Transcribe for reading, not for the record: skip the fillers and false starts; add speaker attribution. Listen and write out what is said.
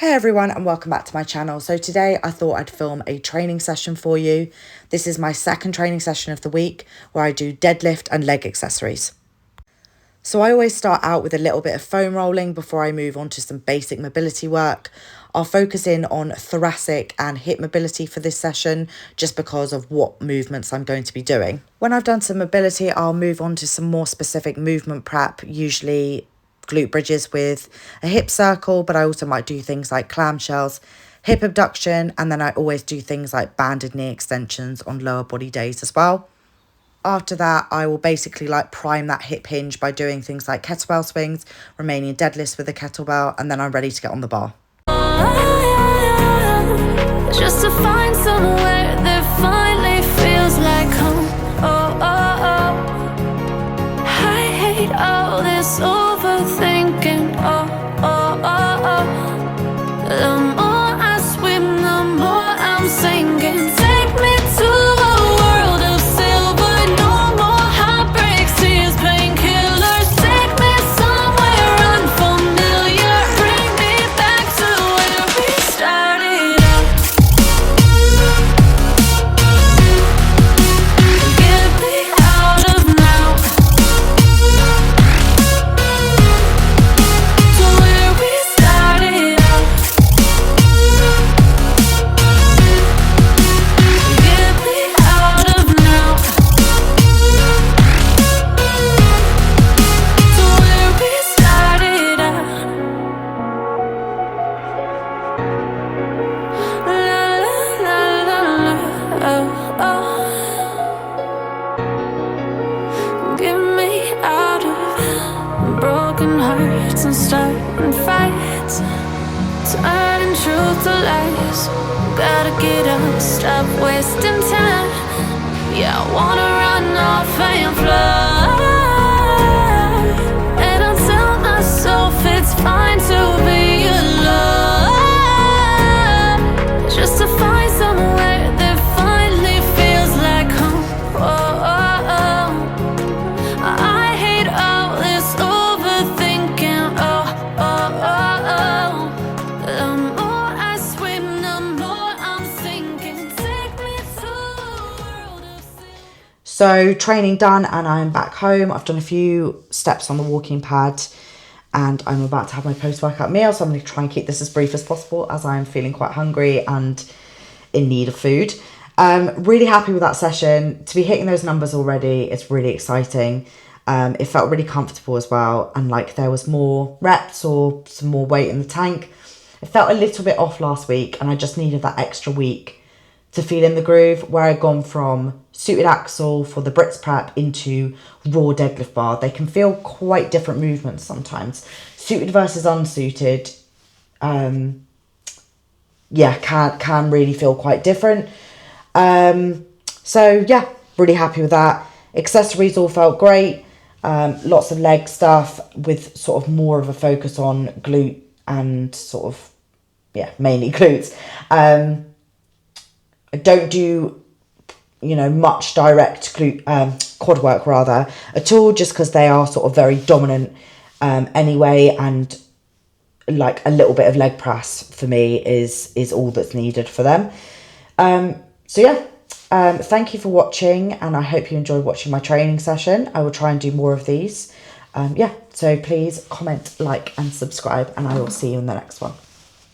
Speaker 1: Hey everyone, and welcome back to my channel. So today I thought I'd film a training session for you. This is my second training session of the week where I do deadlift and leg accessories. So I always start out with a little bit of foam rolling before I move on to some basic mobility work. I'll focus in on thoracic and hip mobility for this session just because of what movements I'm going to be doing. When I've done some mobility, I'll move on to some more specific movement prep, usually glute bridges with a hip circle, but I also might do things like clamshells, hip abduction, and then I always do things like banded knee extensions on lower body days as well. After that, I will basically prime that hip hinge by doing things like kettlebell swings, Romanian deadlifts with a kettlebell, and then I'm ready to get on the bar.
Speaker 2: Just to find somewhere that finally feels like home. I hate all this overthinking. The more I swim, the more I'm sinking. Take me to a world of silver. No more heartbreaks, tears, painkillers. Take me somewhere unfamiliar. Bring me back to where we started out. Get me out of now. To where we started out. Get me out of now. To where we started out. La la la la la. Get me out of broken hearts and starting fights, turning truth to lies. Gotta get up, stop wasting time. Yeah, I wanna run off and fly. And I'll tell myself it's fine to be alone, just to find somewhere that finally feels like home. I hate all this overthinking. The more I swim, the more I'm sinking. Take me to a world of sin.
Speaker 1: So training done and I'm back home. I've done a few steps on the walking pad and I'm about to have my post-workout meal. So I'm going to try and keep this as brief as possible as I'm feeling quite hungry and in need of food. Really happy with that session. To be hitting those numbers already, it's really exciting. It felt really comfortable as well. And there was more reps or some more weight in the tank. It felt a little bit off last week and I just needed that extra week to feel in the groove, where I'd gone from suited axle for the Brits prep into raw deadlift bar. They can feel quite different movements sometimes. Suited versus unsuited, can really feel quite different. So yeah, really happy with that. Accessories all felt great. Lots of leg stuff with sort of more of a focus on glute and mainly glutes. I don't do, much direct glute, quad work rather at all, just because they are sort of very dominant anyway, and a little bit of leg press for me is all that's needed for them. Thank you for watching, and I hope you enjoyed watching my training session. I will try and do more of these. So please comment, like and subscribe, and I will see you in the next one.